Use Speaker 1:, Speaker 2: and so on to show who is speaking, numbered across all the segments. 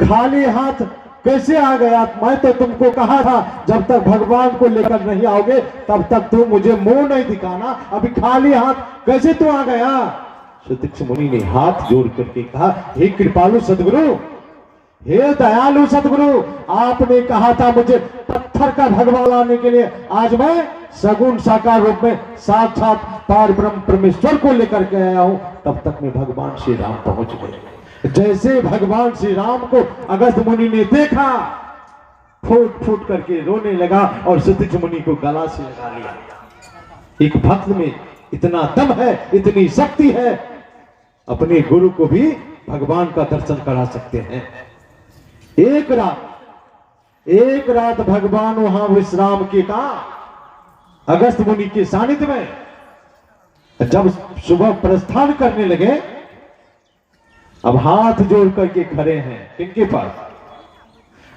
Speaker 1: खाली हाथ कैसे आ गया? मैं तो तुमको कहा था जब तक भगवान को लेकर नहीं आओगे तब तक तुम मुझे मुंह नहीं दिखाना, अभी खाली हाथ कैसे तू आ गया? सुतीक्ष्ण मुनि ने हाथ जोड़ करके कहा, हे कृपालु सदगुरु, हे दयालु सदगुरु, आपने कहा था मुझे पत्थर का भगवान लाने के लिए, आज मैं सगुण साकार रूप में साक्षात पार ब्रह्म परमेश्वर को लेकर के आया हूं। तब तक में भगवान श्री राम पहुंच गए। जैसे भगवान श्री राम को अगस्त्य मुनि ने देखा, फूट फूट करके रोने लगा और सुतीक्ष्ण मुनि को गला से लगा लिया। एक भक्त में इतना दम है, इतनी शक्ति है, अपने गुरु को भी भगवान का दर्शन करा सकते हैं। एक रात भगवान वहां विश्राम के का अगस्त्य मुनि के सानिध्य में, जब सुबह प्रस्थान करने लगे, अब हाथ जोड़ करके खड़े हैं किनके पास?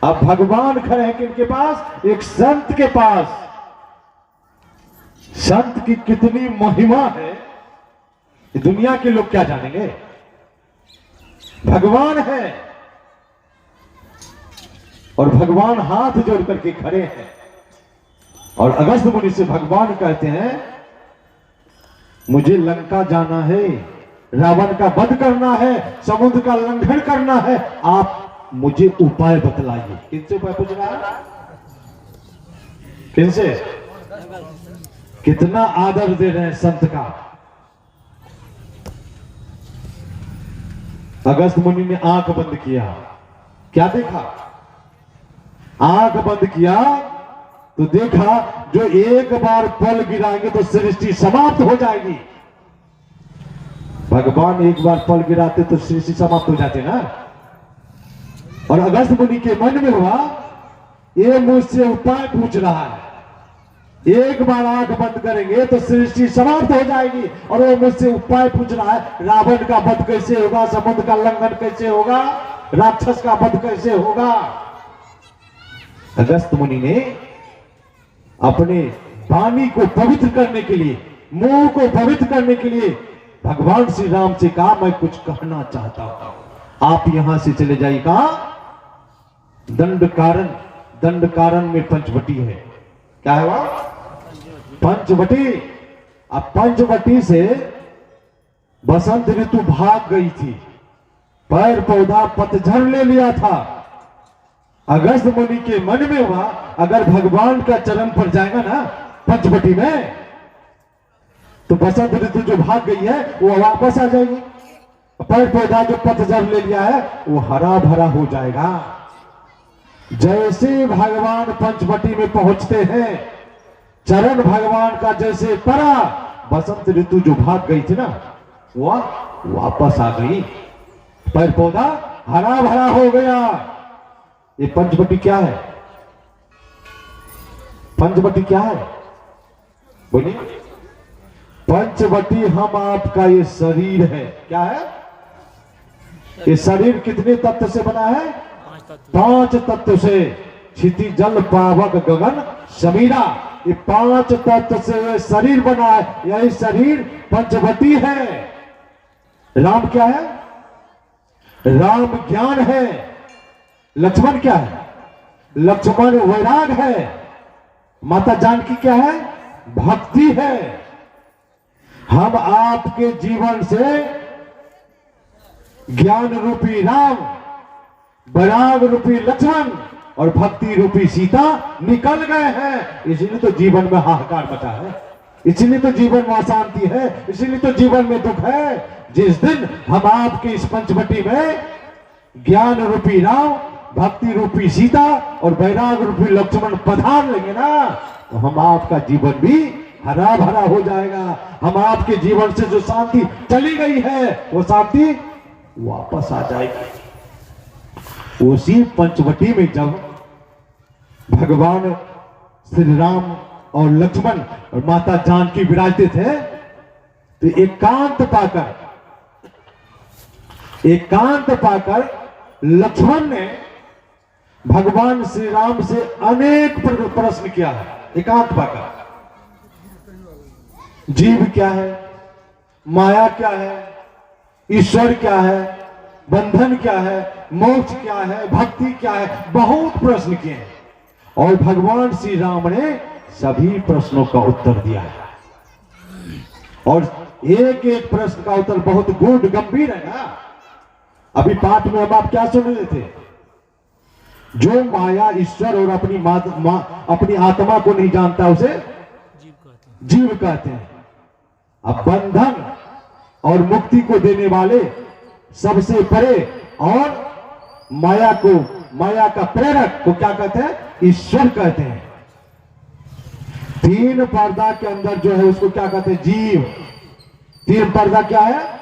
Speaker 1: अब भगवान खड़े हैं किनके पास? एक संत के पास। संत की कितनी महिमा है दुनिया के लोग क्या जानेंगे? भगवान है और भगवान हाथ जोड़ करके खड़े हैं और अगस्त्य मुनि से भगवान कहते हैं, मुझे लंका जाना है, रावण का वध करना है, समुद्र का लंघन करना है, आप मुझे उपाय बतलाइए। किनसे उपाय पूछ रहा है? किनसे? कितना आदर दे रहे हैं संत का। अगस्त्य मुनि ने आंख बंद किया, क्या देखा? आंख बंद किया तो देखा जो एक बार पल गिराएंगे तो सृष्टि समाप्त हो जाएगी। भगवान एक बार पल गिराते तो सृष्टि समाप्त हो जाते ना। और अगस्त्य मुनि के मन में हुआ, ये मुझसे उपाय पूछ रहा है, एक बार आंख बंद करेंगे तो सृष्टि समाप्त हो जाएगी और वो मुझसे उपाय पूछ रहा है, रावण का वध कैसे होगा, समुद्र का लंघन कैसे होगा, राक्षस का वध कैसे होगा। अगस्त्य मुनि ने अपने वाणी को पवित्र करने के लिए, मुंह को पवित्र करने के लिए भगवान श्री राम से कहा, मैं कुछ कहना चाहता हूं, आप यहां से चले जाइएगा। दंडकारण्य में पंचवटी है। क्या है वहां? पंचवटी। अब पंचवटी से बसंत ऋतु भाग गई थी, पैर पौधा पतझड़ ले लिया था। अगस्त्य मुनि के मन में हुआ, अगर भगवान का चरण पर जाएगा ना पंचवटी में, तो बसंत ऋतु जो भाग गई है वो वापस आ जाएगी, पैर पौधा जो पतझड़ ले लिया है वो हरा भरा हो जाएगा। जैसे भगवान पंचवटी में पहुंचते हैं, चरण भगवान का जैसे पड़ा, बसंत ऋतु जो भाग गई थी ना वह वापस आ गई, पैर पौधा हरा भरा हो गया। ये पंचवटी क्या है? पंचवटी क्या है बोलिए? पंचवटी हम आपका ये शरीर है। क्या है? ये शरीर कितने तत्व से बना है? 5 तत्व से। क्षिति जल पावक गगन समीरा, ये 5 तत्व से शरीर बना है। यही शरीर पंचवटी है। राम क्या है? राम ज्ञान है। लक्ष्मण क्या है? लक्ष्मण वैराग है। माता जानकी क्या है? भक्ति है। हम आपके जीवन से ज्ञान रूपी राम, वैराग रूपी लक्ष्मण और भक्ति रूपी सीता निकल गए हैं। इसलिए तो जीवन में हाहाकार मचा है, इसलिए तो जीवन में अशांति है, इसलिए तो जीवन में दुख है। जिस दिन हम आपके इस पंचवटी में ज्ञान रूपी राम, भक्ति रूपी सीता और वैराग रूपी लक्ष्मण पधार लेंगे ना, तो हम आपका जीवन भी हरा भरा हो जाएगा। हम आपके जीवन से जो शांति चली गई है वो शांति वापस आ जाएगी। उसी पंचवटी में जब भगवान श्री राम और लक्ष्मण और माता जानकी विराजते थे, तो एकांत पाकर लक्ष्मण ने भगवान श्री राम से अनेक प्रश्न किया है। एकांत पाकर, जीव क्या है, माया क्या है, ईश्वर क्या है, बंधन क्या है, मोक्ष क्या है, भक्ति क्या है, बहुत प्रश्न किए हैं और भगवान श्री राम ने सभी प्रश्नों का उत्तर दिया है। और एक एक प्रश्न का उत्तर बहुत गूढ़ गंभीर है ना। अभी पाठ में हम आप क्या सुन रहे थे? जो माया ईश्वर और अपनी आत्मा को नहीं जानता उसे जीव कहते हैं। अब बंधन और मुक्ति को देने वाले सबसे परे और माया का प्रेरक को क्या कहते हैं? ईश्वर कहते हैं। तीन पर्दा के अंदर जो है उसको क्या कहते हैं? जीव। तीन पर्दा क्या है?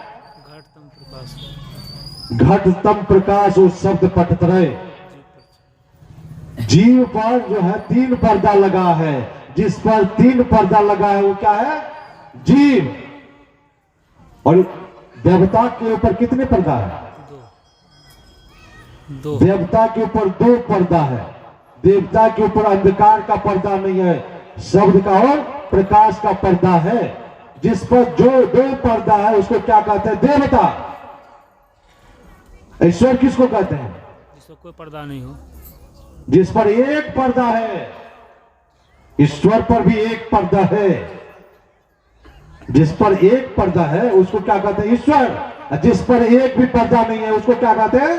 Speaker 1: घटतम प्रकाश उस शब्द पटतरे। जीव पर जो है तीन पर्दा लगा है। जिस पर तीन पर्दा लगा है वो क्या है? जीव। और देवता के ऊपर कितने पर्दा है? दो। देवता के ऊपर दो पर्दा है। देवता के ऊपर अंधकार का पर्दा नहीं है, शब्द का और प्रकाश का पर्दा है। जिस पर जो दो पर्दा है उसको क्या कहते हैं? देवता। ईश्वर किसको कहते हैं?
Speaker 2: जिसको कोई पर्दा नहीं हो,
Speaker 1: जिस पर एक पर्दा है। ईश्वर पर भी एक पर्दा है। जिस पर एक पर्दा है उसको क्या कहते हैं? ईश्वर। जिस पर एक भी पर्दा नहीं है उसको क्या कहते हैं?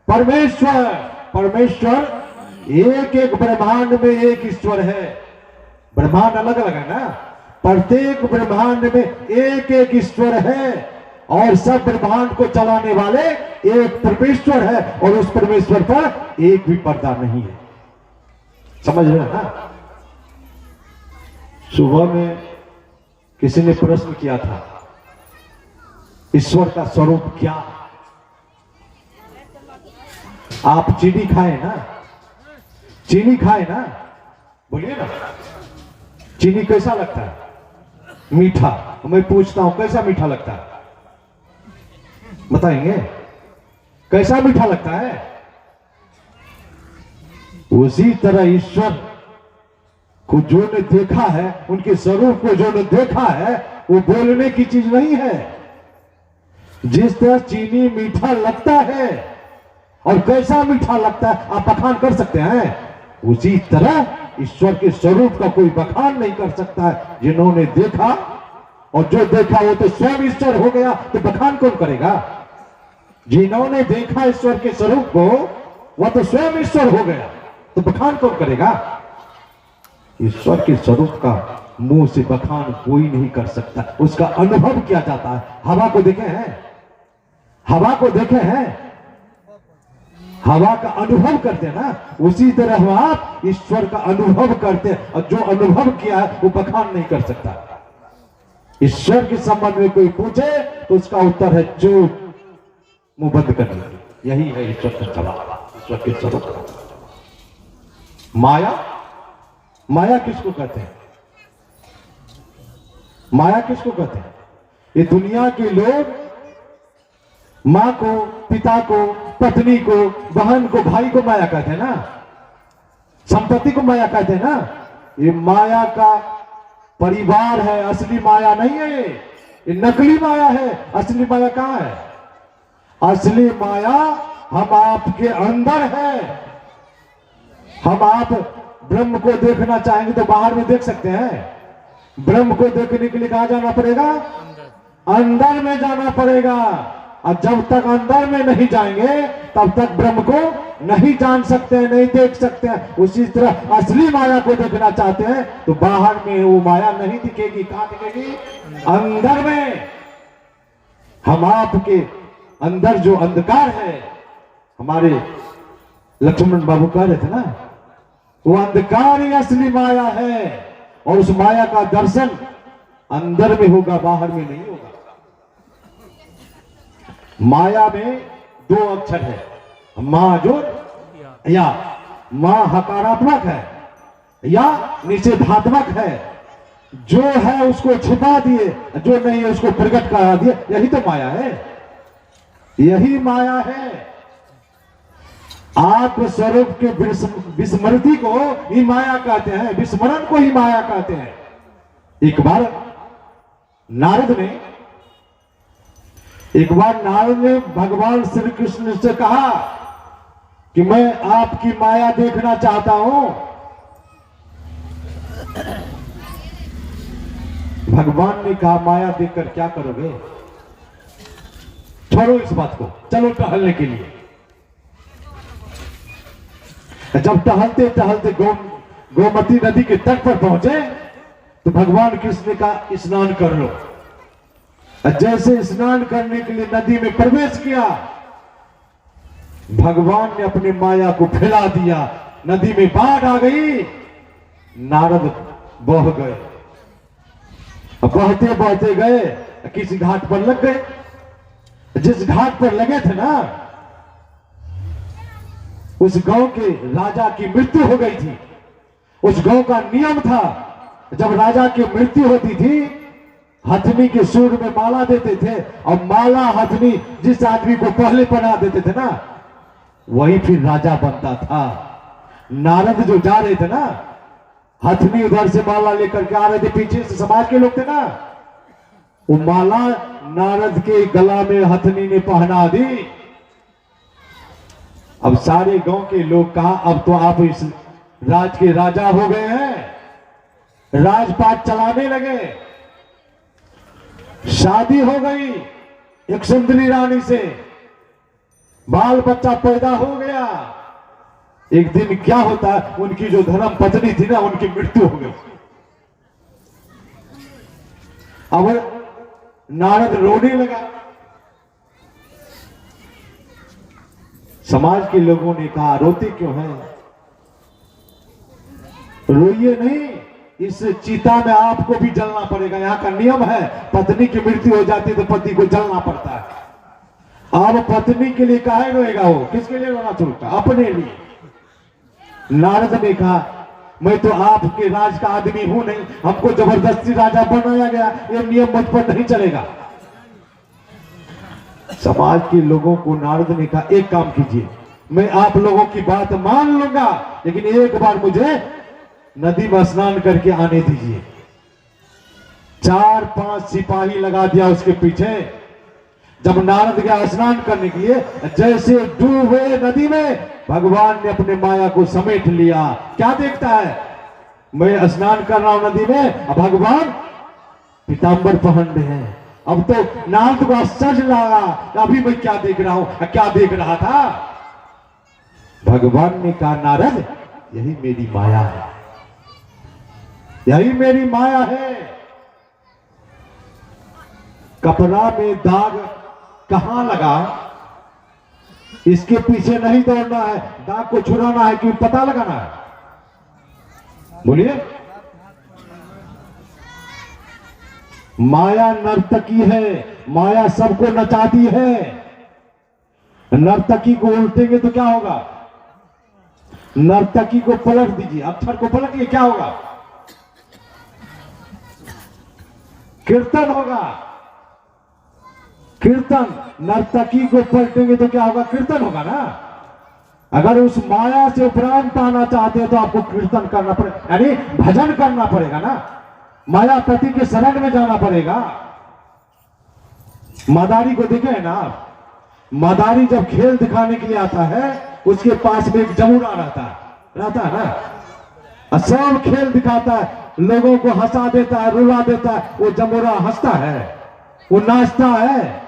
Speaker 1: परमेश्वर। परमेश्वर एक एक ब्रह्मांड में एक ईश्वर है। ब्रह्मांड अलग अलग है ना, प्रत्येक ब्रह्मांड में एक एक ईश्वर है और सब ब्रह्मांड को चलाने वाले एक परमेश्वर है और उस परमेश्वर पर एक भी पर्दा नहीं है। समझ रहे हैं ना? सुबह में किसी ने प्रश्न किया था, ईश्वर का स्वरूप क्या? आप चीनी खाए ना? चीनी खाए ना? बोलिए ना। चीनी कैसा लगता है? मीठा। मैं पूछता हूं कैसा मीठा लगता है? बताएंगे कैसा मीठा लगता है? उसी तरह ईश्वर को जो ने देखा है, उनके स्वरूप को जो ने देखा है, वो बोलने की चीज नहीं है। जिस तरह चीनी मीठा लगता है और कैसा मीठा लगता है आप बखान कर सकते हैं, उसी तरह ईश्वर के स्वरूप का कोई बखान नहीं कर सकता है। जिन्होंने देखा और जो देखा वो तो स्वयं ईश्वर हो गया, तो बखान कौन करेगा? जिन्होंने देखा ईश्वर के स्वरूप को वह तो स्वयं ईश्वर हो गया, तो बखान कौन करेगा? ईश्वर के स्वरूप का मुंह से बखान कोई नहीं कर सकता। उसका अनुभव किया जाता है। हवा को देखे हैं? हवा को देखे हैं? हवा का अनुभव करते हैं ना, उसी तरह आप ईश्वर का अनुभव करते हैं और जो अनुभव किया है वो बखान नहीं कर सकता। ईश्वर के संबंध में कोई पूछे तो उसका उत्तर है चुप, मुंह बंद कर लो। यही है ईश्वर का जवाब, ईश्वर के स्वरूप का। माया, माया किसको कहते हैं? माया किसको कहते हैं? ये दुनिया के लोग मां को, पिता को, पत्नी को, बहन को, भाई को माया कहते हैं ना, संपत्ति को माया कहते हैं ना। ये माया का परिवार है, असली माया नहीं है। ये नकली माया है। असली माया कहां है? असली माया हम आपके अंदर है। हम आप ब्रह्म को देखना चाहेंगे तो बाहर में देख सकते हैं। ब्रह्म को देखने के लिए कहां जाना पड़ेगा? अंदर में जाना पड़ेगा। और जब तक अंदर में नहीं जाएंगे तब तक ब्रह्म को नहीं जान सकते हैं, नहीं देख सकते हैं। उसी तरह असली माया को देखना चाहते हैं तो बाहर में वो माया नहीं दिखेगी। कहां दिखेगी? अंदर में। हम आपके अंदर जो अंधकार है, हमारे लक्ष्मण बाबू कह रहे थे ना, वो अंधकार ही असली माया है और उस माया का दर्शन अंदर में होगा, बाहर में नहीं होगा। माया में दो अक्षर है, मां जो या मां हकारात्मक है या निषेधात्मक है। जो है उसको छिपा दिए, जो नहीं है उसको प्रकट करा दिए। यही तो माया है, यही माया है। आत्म स्वरूप के विस्मृति को ही माया कहते हैं, विस्मरण को ही माया कहते हैं। एक बार नारद ने एक बार नारद ने भगवान श्री कृष्ण से कहा कि मैं आपकी माया देखना चाहता हूं। भगवान ने कहा माया देखकर क्या करोगे, छोड़ो इस बात को, चलो टहलने के लिए। जब टहलते टहलते गोमती नदी के तट पर पहुंचे तो भगवान कृष्ण का स्नान कर लो। जैसे स्नान करने के लिए नदी में प्रवेश किया, भगवान ने अपनी माया को फैला दिया, नदी में बाढ़ आ गई, नारद बह गए। बहते बहते गए, किसी घाट पर लग गए। जिस घाट पर लगे थे ना, उस गांव के राजा की मृत्यु हो गई थी। उस गांव का नियम था, जब राजा की मृत्यु होती थी, हथनी के सूर में माला देते थे, और माला हथनी जिस आदमी को पहले पहना देते थे ना, वही फिर राजा बनता था। नारद जो जा रहे थे ना, हथनी उधर से माला लेकर के आ रहे थे, पीछे से समाज के लोग थे ना, वो माला नारद के गला में हथनी ने पहना दी। अब सारे गांव के लोग कहा अब तो आप इस राज के राजा हो गए हैं, राजपाट चलाने लगे। शादी हो गई एक सुंदरी रानी से, बाल बच्चा पैदा हो गया। एक दिन क्या होता है, उनकी जो धर्म पत्नी थी ना, उनकी मृत्यु हो गई। अब नारद रोने लगा। समाज के लोगों ने कहा रोते क्यों हैं, रोइए नहीं, इस चिता में आपको भी जलना पड़ेगा। यहाँ का नियम है, पत्नी की मृत्यु हो जाती है तो पति को जलना पड़ता है। अब पत्नी के लिए काहे रोएगा वो, किसके लिए रोना शुरू कर, अपने लिए। नारद ने कहा मैं तो आपके राज का आदमी हूं नहीं, हमको जबरदस्ती राजा बनाया गया, ये नियम मुझ पर नहीं चलेगा। समाज के लोगों को नारद ने कहा एक काम कीजिए, मैं आप लोगों की बात मान लूंगा, लेकिन एक बार मुझे नदी में स्नान करके आने दीजिए। 4-5 सिपाही लगा दिया उसके पीछे। जब नारद गया स्नान करने के लिए, जैसे डूबे नदी में, भगवान ने अपने माया को समेट लिया। क्या देखता है, मैं स्नान कर रहा हूं नदी में, अब भगवान पीतांबर पहन रहे हैं। अब तो नारद को आश्चर्य लगा, अभी मैं क्या देख रहा हूं, क्या देख रहा था। भगवान ने कहा नारद यही मेरी माया है, यही मेरी माया है। कपड़ा में दाग कहां लगा, इसके पीछे नहीं दौड़ना है, दाग को छुड़ाना है कि पता लगाना है। बोलिए, माया नर्तकी है, माया सबको नचाती है। नर्तकी को उल्टेंगे तो क्या होगा, नर्तकी को पलट दीजिए, अक्षर को पलटिए, क्या होगा, कीर्तन होगा। कीर्तन, नर्तकी को पलटेंगे तो क्या होगा, कीर्तन होगा ना। अगर उस माया से उपरांत आना चाहते हैं तो आपको कीर्तन करना पड़ेगा, यानी भजन करना पड़ेगा ना, मायापति के शरण में जाना पड़ेगा। मदारी को देखे है ना, मदारी जब खेल दिखाने के लिए आता है, उसके पास में एक जमुना रहता है ना, सब खेल दिखाता है, लोगों को हंसा देता है, रुला देता है। वो जमुना हंसता है, वो नाचता है,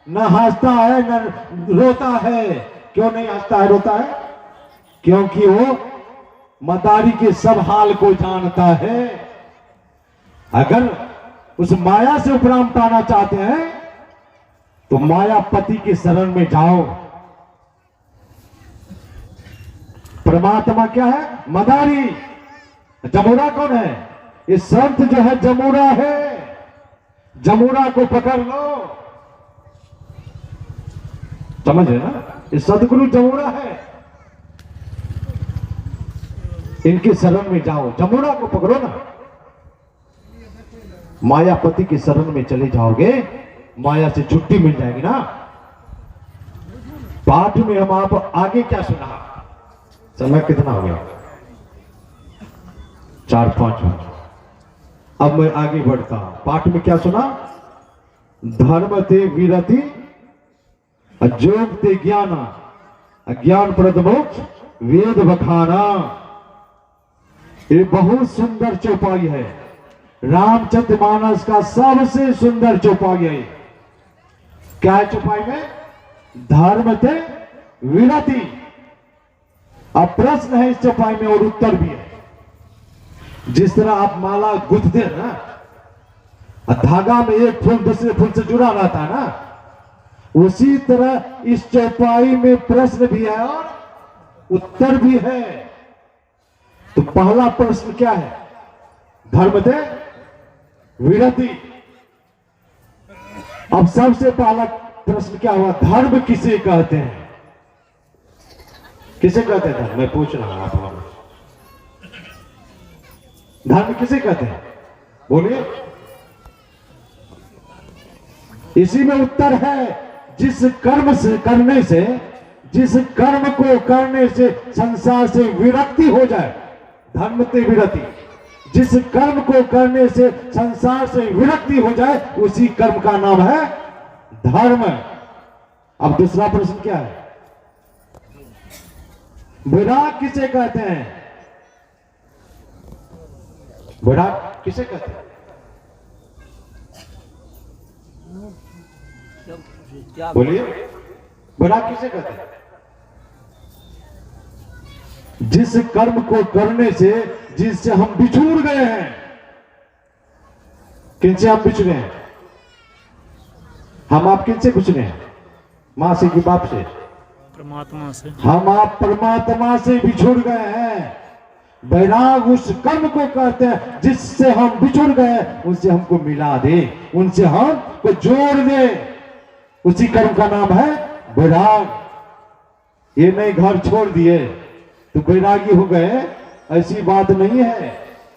Speaker 1: न हंसता है न रोता है। क्यों नहीं हंसता है, रोता है? क्योंकि वो मदारी के सब हाल को जानता है। अगर उस माया से उपरांत पाना चाहते हैं तो मायापति के शरण में जाओ। परमात्मा क्या है, मदारी। जमुना कौन है, ये संत जो है जमुना है, जमुना को पकड़ लो। समझ रहे ना, ये सदगुरु जमुना है, इनके शरण में जाओ, जमुना को पकड़ो ना। मायापति के शरण में चले जाओगे, माया से छुट्टी मिल जाएगी ना। पाठ में हम आप आगे क्या सुना, समय कितना हो गया, 4-5 मिनट। अब मैं आगे बढ़ता हूं। पाठ में क्या सुना, धर्म ते विरति अजोगते ज्ञान अज्ञान प्रदमोक्ष वेद बखाना। ये बहुत सुंदर चौपाई है, रामचरितमानस का सबसे सुंदर चौपाई है। क्या है चौपाई में? धर्म ते विरति। अब प्रश्न है इस चौपाई में और उत्तर भी है। जिस तरह आप माला गुथते हैं ना, धागा में एक फूल दूसरे फूल से जुड़ा रहता है ना, उसी तरह इस चौपाई में प्रश्न भी है और उत्तर भी है। तो पहला प्रश्न क्या है? धर्म ते विरति। अब सबसे पहला प्रश्न क्या हुआ? धर्म किसे कहते हैं? किसे कहते हैं? मैं पूछ रहा हूं आप लोगों से, धर्म किसे कहते हैं? बोलिए। इसी में उत्तर है, जिस कर्म से करने से, जिस कर्म को करने से संसार से विरक्ति हो जाए, धर्म ते विरति। जिस कर्म को करने से संसार से विरक्ति हो जाए, उसी कर्म का नाम है धर्म। अब दूसरा प्रश्न क्या है? वैराग किसे कहते हैं? वैराग किसे कहते हैं? बोलिए, वैराग किसे कहते हैं? जिस कर्म को करने से, जिससे हम बिछुड़ गए हैं। किनसे हम बिछड़े हैं? हम आप किनसे बिछड़े हैं? मां से कि बाप से?
Speaker 2: परमात्मा से।
Speaker 1: हम आप परमात्मा से बिछुड़ गए हैं। वैराग उस कर्म को कहते हैं जिससे हम बिछुड़ गए, उनसे हमको मिला दे, उनसे हमको जोड़ दे, उसी कर्म का नाम है वैराग। ये नहीं घर छोड़ दिए तो वैरागी हो गए, ऐसी बात नहीं है।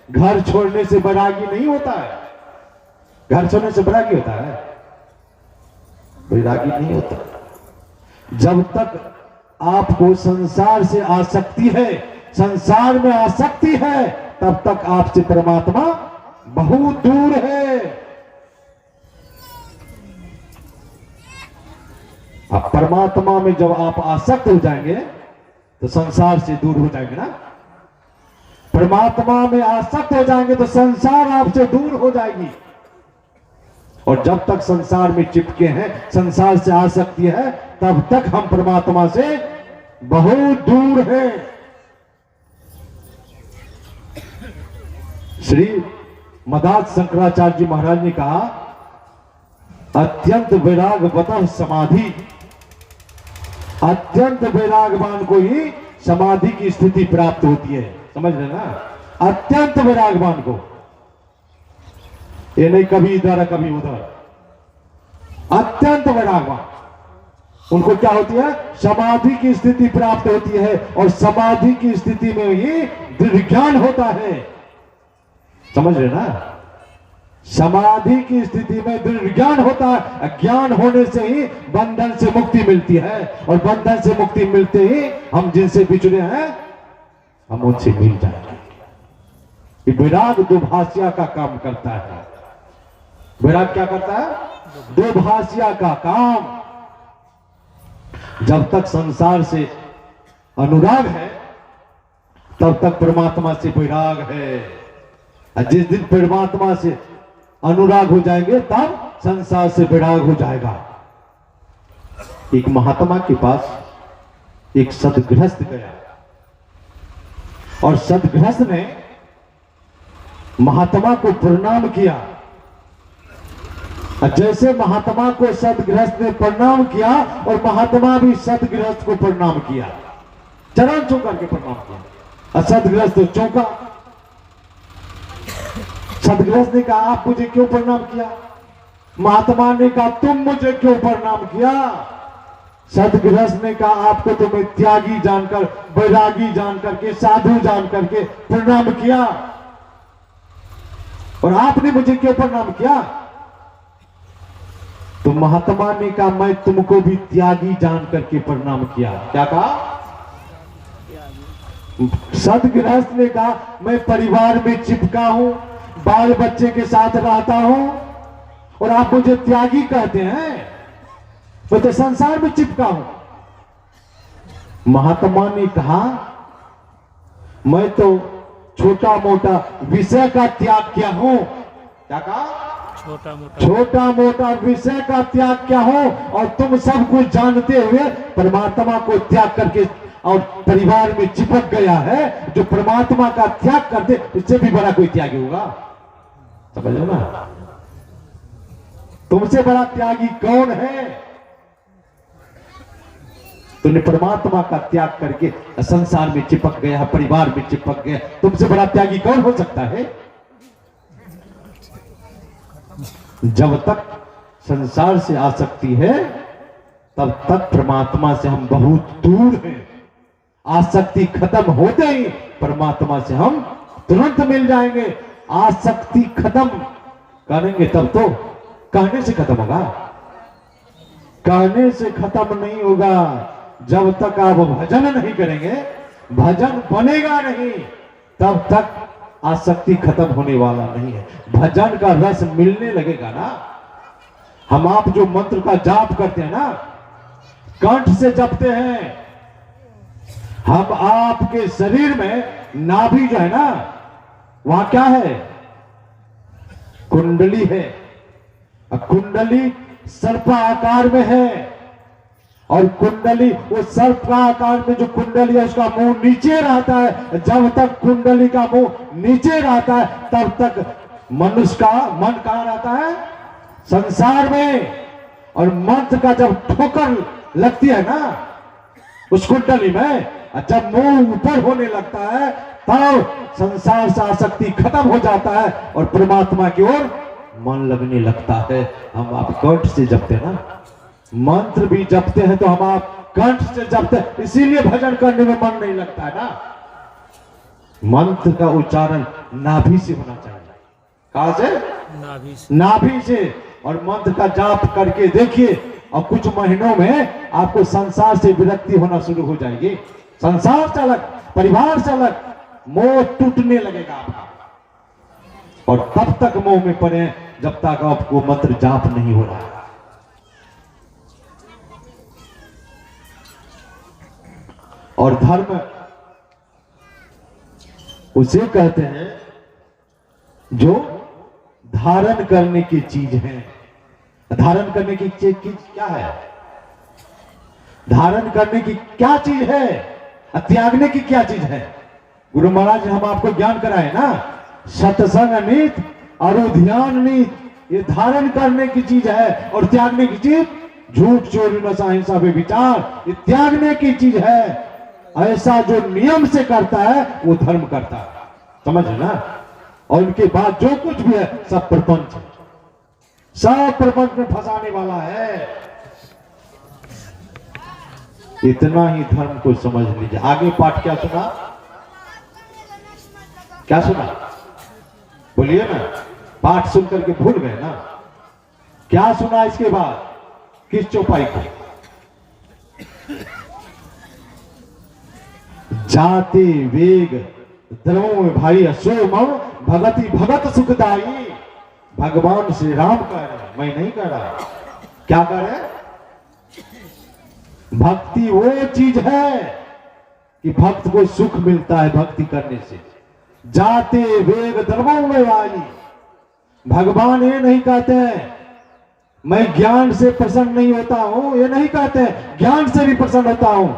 Speaker 1: घर छोड़ने से वैरागी नहीं होता है। घर छोड़ने से वैरागी होता है? वैरागी नहीं होता। जब तक आपको संसार से आसक्ति है, संसार में आसक्ति है, तब तक आपसे परमात्मा बहुत दूर है। अब परमात्मा में जब आप आसक्त हो जाएंगे तो संसार से दूर हो जाएंगे ना। परमात्मा में आसक्त हो जाएंगे तो संसार आपसे दूर हो जाएगी। और जब तक संसार में चिपके हैं, संसार से आसक्ति है, तब तक हम परमात्मा से बहुत दूर हैं। श्री मदाद शंकराचार्य जी महाराज ने कहा, अत्यंत वैराग्यवतः समाधि। अत्यंत वैराग्यवान को ही समाधि की स्थिति प्राप्त होती है। समझ रहे ना? अत्यंत वैराग्यवान को, ये नहीं कभी इधर कभी उधर। अत्यंत वैराग्यवान, उनको क्या होती है? समाधि की स्थिति प्राप्त होती है। और समाधि की स्थिति में ही दृढ़ ज्ञान होता है। समझ रहे ना? समाधि की स्थिति में दृढ़ ज्ञान होता है। ज्ञान होने से ही बंधन से मुक्ति मिलती है, और बंधन से मुक्ति मिलते ही हम जिनसे बिछड़े हैं, हम उनसे मिल जाएंगे। ये वैराग दुभाषिया का काम करता है। वैराग क्या करता है? दुभाषिया का काम। जब तक संसार से अनुराग है, तब तक परमात्मा से वैराग है। और जिस दिन परमात्मा से अनुराग हो जाएंगे, तब संसार से वैराग हो जाएगा। एक महात्मा के पास एक सदगृहस्थ गया, और सदगृहस्थ ने महात्मा को प्रणाम किया। और जैसे महात्मा को सदगृहस्थ ने प्रणाम किया, और महात्मा भी सदगृहस्थ को प्रणाम किया, चरण छू करके प्रणाम किया। और सदगृहस्थ तो चौंका। सदगृहस्थ ने कहा, आप मुझे क्यों प्रणाम किया? महात्मा ने कहा, तुम मुझे क्यों प्रणाम किया? सदगृहस्थ ने कहा, आपको तो मैं त्यागी जानकर, वैरागी जानकर के, साधु जानकर के प्रणाम किया, और आपने मुझे क्यों प्रणाम किया? तो महात्मा ने कहा, मैं तुमको भी त्यागी जानकर के प्रणाम किया। क्या कहा? सदगृहस्थ ने कहा, मैं परिवार में चिपका हूं, बाल बच्चे के साथ रहता हूं, और आप मुझे त्यागी कहते हैं। मैं तो संसार में चिपका हूं। महात्मा ने कहा मैं तो छोटा मोटा विषय का त्याग किया हूं। क्या कहा? छोटा मोटा विषय का त्याग क्या हो, और तुम सब कुछ जानते हुए परमात्मा को त्याग करके और परिवार में चिपक गया है। जो परमात्मा का त्याग करते इससे भी बड़ा कोई त्यागी होगा? समझ लो ना, तुमसे बड़ा त्यागी कौन है? तुमने परमात्मा का त्याग करके संसार में चिपक गया, परिवार में चिपक गया। तुमसे बड़ा त्यागी कौन हो सकता है? जब तक संसार से आसक्ति है तब तक परमात्मा से हम बहुत दूर हैं। आसक्ति खत्म होते ही परमात्मा से हम तुरंत मिल जाएंगे। आसक्ति खत्म करेंगे तब तो कहने से खत्म होगा, कहने से खत्म नहीं होगा। जब तक आप भजन नहीं करेंगे, भजन बनेगा नहीं, तब तक आसक्ति खत्म होने वाला नहीं है। भजन का रस मिलने लगेगा ना। हम आप जो मंत्र का जाप करते हैं ना, कंठ से जपते हैं। हम आपके शरीर में नाभि जो है ना, वहां क्या है? कुंडली है। कुंडली सर्प आकार में है, और कुंडली वो सर्प का आकार में जो कुंडली है उसका मुंह नीचे रहता है। जब तक कुंडली का मुंह नीचे रहता है तब तक मनुष्य का मन कहां रहता है? संसार में। और मंत्र का जब ठोकर लगती है ना उस कुंडली में, जब मुंह ऊपर होने लगता है तब संसार से आसक्ति खत्म हो जाता है और परमात्मा की ओर मन लगने लगता है। हम आप कंठ से जपते हैं ना, मंत्र भी जपते हैं तो हम आप कंठ से जपते हैं, इसीलिए भजन करने में मन नहीं लगता है ना। मंत्र का उच्चारण नाभि से होना चाहिए। कहां से? नाभि से। नाभि से। और मंत्र का जाप करके देखिए, और कुछ महीनों में आपको संसार से विरक्ति होना शुरू हो जाएगी। संसार से अलग, परिवार से अलग, मोह टूटने लगेगा आपका। और तब तक मोह में पड़े जब तक आपको मंत्र जाप नहीं हो रहा। और धर्म उसे कहते हैं जो धारण करने की चीज है। धारण करने की चीज क्या है? धारण करने की क्या चीज है? त्यागने की क्या चीज है? गुरु महाराज ने हम आपको ज्ञान कराए ना, सत्संग नीत और ध्यान नीत, ये धारण करने की चीज है। और त्यागने की चीज झूठ, चोरी, नशा, हिंसा, व्यभिचार, ये त्यागने की चीज है। ऐसा जो नियम से करता है वो धर्म करता है। समझ ना? और उनके बाद जो कुछ भी है सब प्रपंच है, सब प्रपंच में फंसाने वाला है। इतना ही धर्म को समझ लीजिए। आगे पाठ क्या सुना? क्या सुना? बोलिए ना। पाठ सुन करके भूल गए ना? क्या सुना इसके बाद? किस चौपाई को? जाते वेग द्रवों में भाई असोम भगति भगत सुखदाई। भगवान श्री राम कह रहे, मैं नहीं कह रहा। क्या कह रहे? भक्ति वो चीज है कि भक्त को सुख मिलता है भक्ति करने से। जाते वेग द्रवों में भाई, भगवान ये नहीं कहते हैं मैं ज्ञान से प्रसन्न नहीं होता हूं, ये नहीं कहते, ज्ञान से भी प्रसन्न होता हूं।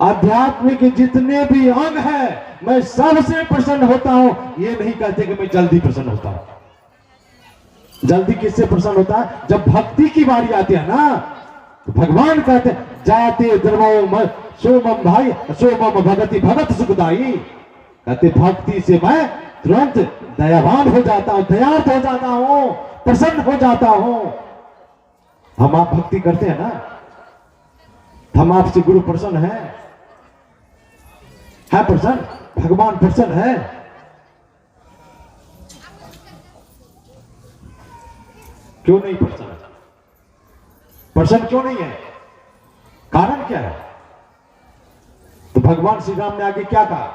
Speaker 1: आध्यात्मिक के जितने भी अंग हैं मैं सबसे प्रसन्न होता हूं, ये नहीं कहते कि मैं जल्दी प्रसन्न होता हूं। जल्दी किससे प्रसन्न होता है? जब भक्ति की बारी आती है ना, तो भगवान कहते हैं जाते द्रवो सोमम भाई सोमम भगति भगत सुखदाई। कहते भक्ति से मैं तुरंत दयावान हो जाता हूं, दयार्थ हो जाता हूं, प्रसन्न हो जाता हूं। हम आप भक्ति करते हैं ना, हम आपसे गुरु प्रसन्न है प्रसन्न, भगवान प्रसन्न है। क्यों नहीं प्रसन्न? प्रसन्न क्यों नहीं है? कारण क्या है? तो भगवान श्री राम ने आगे क्या कहा?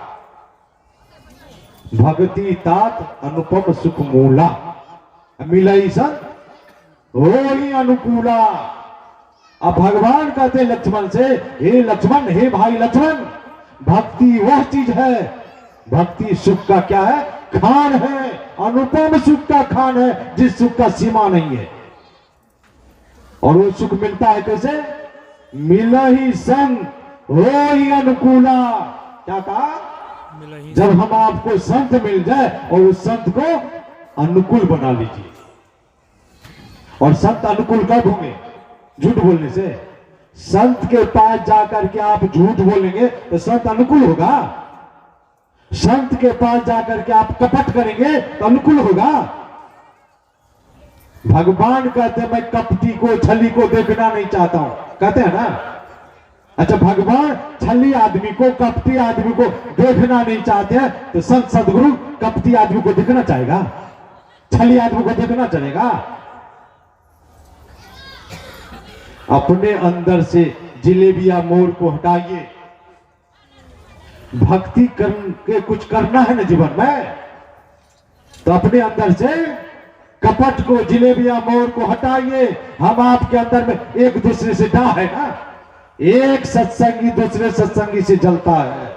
Speaker 1: भक्ति तात अनुपम सुख मूला मिलई सन हो ही अनुकूला। अब भगवान कहते लक्ष्मण से, हे लक्ष्मण, हे भाई लक्ष्मण, भक्ति वह चीज है, भक्ति सुख का क्या है, खान है, अनुपम सुख का खान है, जिस सुख का सीमा नहीं है। और वो सुख मिलता है कैसे, मिला ही संग हो ही अनुकूला। क्या कहा,
Speaker 2: मिला ही
Speaker 1: जब हम आपको संत मिल जाए और उस संत को अनुकूल बना लीजिए। और संत अनुकूल कब होंगे, झूठ बोलने से। संत के पास जाकर के आप झूठ बोलेंगे तो संत अनुकूल होगा। संत के पास जाकर के आप कपट करेंगे तो अनुकूल होगा। भगवान कहते हैं मैं कपटी को, छली को देखना नहीं चाहता हूं, कहते हैं ना। अच्छा, भगवान छली आदमी को, कपटी आदमी को देखना नहीं चाहते हैं, तो संत सदगुरु कपटी आदमी को देखना चाहेगा, छली आदमी को देखना चलेगा। अपने अंदर से जिलेबिया मोर को हटाइए। भक्ति करके कुछ करना है ना जीवन में, तो अपने अंदर से कपट को, जिलेबिया मोर को हटाइए। हम आपके अंदर में एक दूसरे से डा है ना, एक सत्संगी दूसरे सत्संगी से जलता है,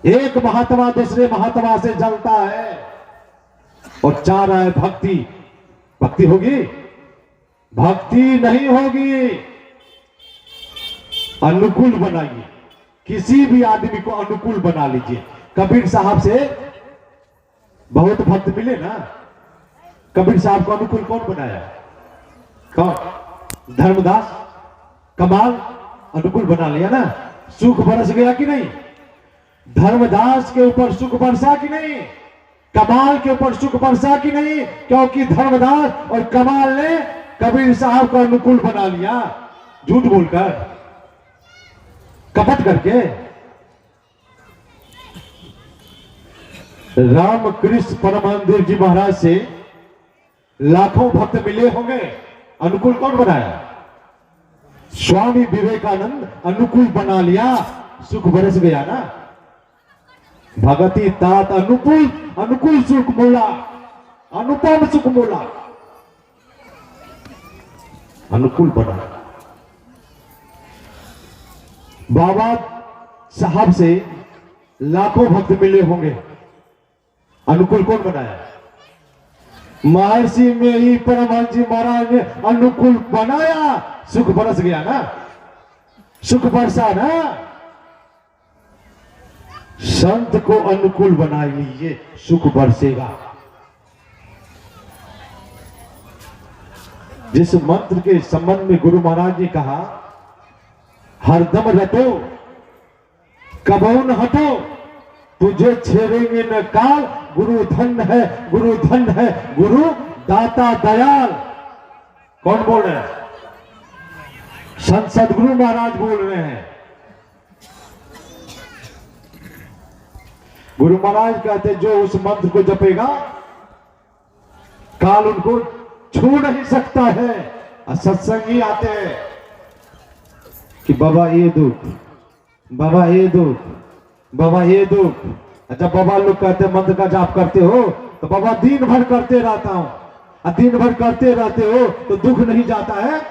Speaker 1: एक महात्मा दूसरे महात्मा से जलता है। और चाह रहा है भक्ति, भक्ति होगी, भक्ति नहीं होगी। अनुकूल बनाइए, किसी भी आदमी को अनुकूल बना लीजिए। कबीर साहब से बहुत भक्त मिले ना, कबीर साहब को अनुकूल कौन बनाया, कौन, धर्मदास, कमाल अनुकूल बना लिया ना। सुख बरस गया कि नहीं, धर्मदास के ऊपर सुख बरसा कि नहीं, कमाल के ऊपर सुख बरसा कि नहीं, क्योंकि धर्मदास और कमाल ने कबीर साहब को अनुकूल बना लिया, झूठ बोलकर, कपट करके। रामकृष्ण परमहंस जी महाराज से लाखों भक्त मिले होंगे, अनुकूल कौन बनाया, स्वामी विवेकानंद अनुकूल बना लिया, सुख बरस गया ना। भगति तात अनुकूल, अनुकूल सुख मोला, अनुपम सुख मोला, अनुकूल बना। बाबा साहब से लाखों भक्त मिले होंगे, अनुकूल कौन बनाया, महर्षि में ही परमहंस जी महाराज ने अनुकूल बनाया, सुख बरस गया ना, सुख बरसा ना। संत को अनुकूल बना लीजिए, सुख बरसेगा। जिस मंत्र के संबंध में गुरु महाराज ने कहा, हरदम रटो कबहू न हटो, तुझे छेड़ेंगे न काल, गुरु धन है, गुरु धन है, गुरु दाता दयाल। कौन बोल रहे हैं, संत सदगुरु महाराज बोल रहे हैं। गुरु महाराज कहते जो उस मंत्र को जपेगा, काल उनको छू नहीं सकता है। और सत्संगी आते हैं कि बाबा ये दुख, बाबा ये दुख, बाबा ये दुख। जब बाबा लोग कहते मंत्र का जाप करते हो, तो बाबा दिन भर करते रहता हूं, और दिन भर करते रहते हो तो दुख नहीं जाता है।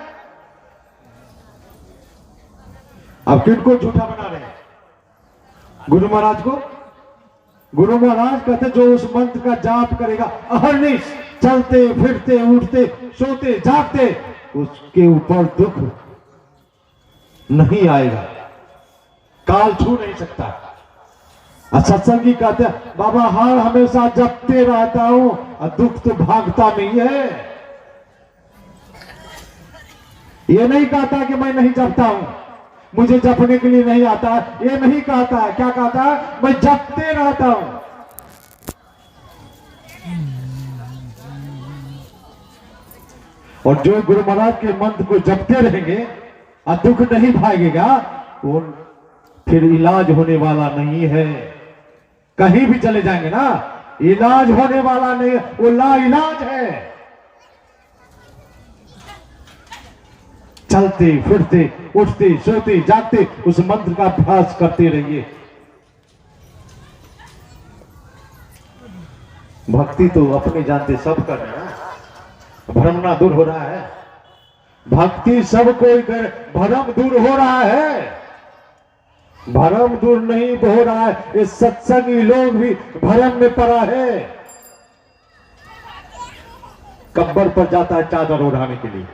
Speaker 1: अब किनको झूठा बना रहे हैं, गुरु महाराज को। गुरु महाराज कहते जो उस मंत्र का जाप करेगा, अहर्निश चलते फिरते उठते सोते जागते, उसके ऊपर दुख नहीं आएगा, काल छू नहीं सकता। सत्संगी कहते हैं बाबा हर हमेशा जपते रहता हूं और दुख तो भागता नहीं है। ये नहीं कहता कि मैं नहीं जपता हूं, मुझे जपने के लिए नहीं आता, ये नहीं कहता है। क्या कहता है, मैं जपते रहता हूं। और जो गुरु महाराज के मंत्र को जपते रहेंगे और दुख नहीं भागेगा, वो फिर इलाज होने वाला नहीं है। कहीं भी चले जाएंगे ना, इलाज होने वाला नहीं, वो ला इलाज है। चलते फिरते उठते सोते जागते उस मंत्र का अभ्यास करते रहिए। भक्ति तो अपने जानते सब कर रहे हैं, भ्रमना दूर हो रहा है। भक्ति सब कोई कर, भरम दूर हो रहा है, भरम दूर नहीं हो रहा है। ये सत्संगी लोग भी भरम में पड़ा है। कब्र पर जाता है चादर ओढ़ाने के लिए,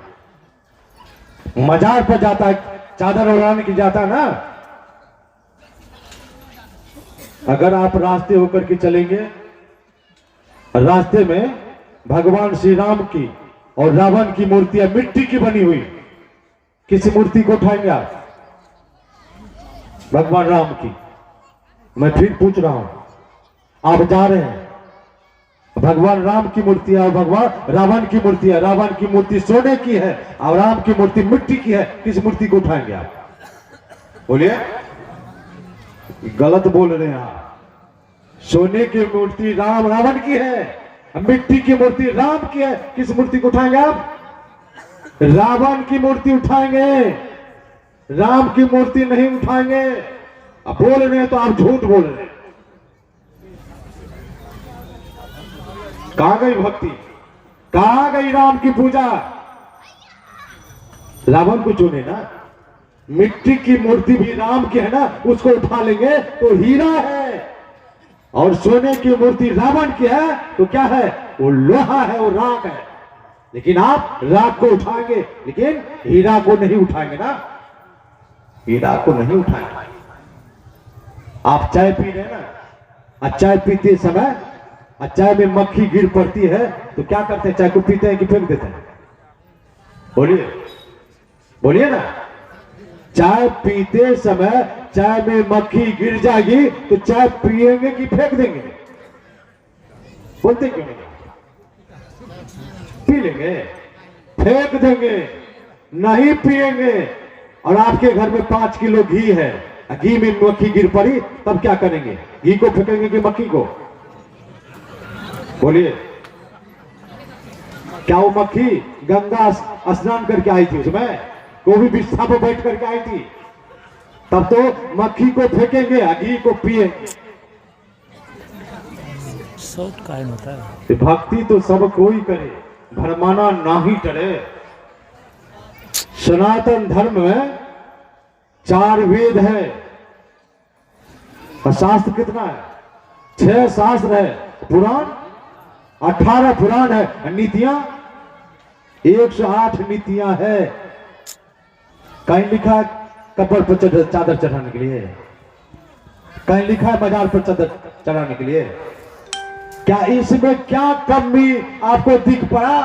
Speaker 1: मजार पर जाता है चादर ओढ़ाने के जाता है ना। अगर आप रास्ते होकर के चलेंगे, रास्ते में भगवान श्री राम की और रावण की मूर्तियां मिट्टी की बनी हुई, किसी मूर्ति को उठाएंगे आप? भगवान राम की। मैं फिर पूछ रहा हूं, आप जा रहे हैं, भगवान राम की मूर्ति है और भगवान रावण की मूर्ति है। रावण की मूर्ति सोने की है और राम की मूर्ति मिट्टी की है, किस मूर्ति को उठाएंगे आप? बोलिए। गलत बोल रहे हैं आप। सोने की मूर्ति राम रावण की है, मिट्टी की मूर्ति राम की है, किस मूर्ति को उठाएंगे आप? रावण की मूर्ति उठाएंगे, राम की मूर्ति नहीं उठाएंगे। अब बोल रहे हैं तो आप झूठ बोल रहे हैं। कहां गई भक्ति, कहां गई राम की पूजा? रावण को चुने ना, मिट्टी की मूर्ति भी राम की है ना, उसको उठा लेंगे तो हीरा है, और सोने की मूर्ति रावण की है तो क्या है? वो लोहा है, वो राख है। लेकिन आप राख को उठाएंगे, लेकिन हीरा को नहीं उठाएंगे ना, हीरा को नहीं उठाएंगे। आप चाय पी रहे हैं ना, और चाय पीते समय चाय में मक्खी गिर पड़ती है तो क्या करते हैं? चाय को पीते हैं कि फेंक देते हैं? बोलिए, बोलिए ना। चाय पीते समय चाय में मक्खी गिर जाएगी तो चाय पिएंगे कि फेंक देंगे? बोलते क्यों नहीं? पी लेंगे, फेंक देंगे, नहीं पिएंगे। और आपके घर में 5 किलो घी है, घी में मक्खी गिर पड़ी, तब क्या करेंगे? घी को फेंकेंगे कि मक्खी को? बोलिए। क्या वो मक्खी गंगा स्नान करके आई थी, उसमें कोई भी विष्ठा पर बैठ करके आई थी? तब तो मक्खी को फेंकेंगे, घी को पिएंगे।
Speaker 2: शॉर्ट कायम होता है।
Speaker 1: भक्ति तो सब कोई करे, भरमाना ना ही डरे। सनातन धर्म में 4 वेद है और शास्त्र कितना है? 6 शास्त्र है, पुराण 18 पुराण है, नीतियां 108 नीतियां है। कहीं लिखा है कब्र पर चादर चढ़ाने के लिए? कहीं लिखा है मजार पर चादर चढ़ाने के लिए? क्या इसमें क्या कमी आपको दिख पड़ा?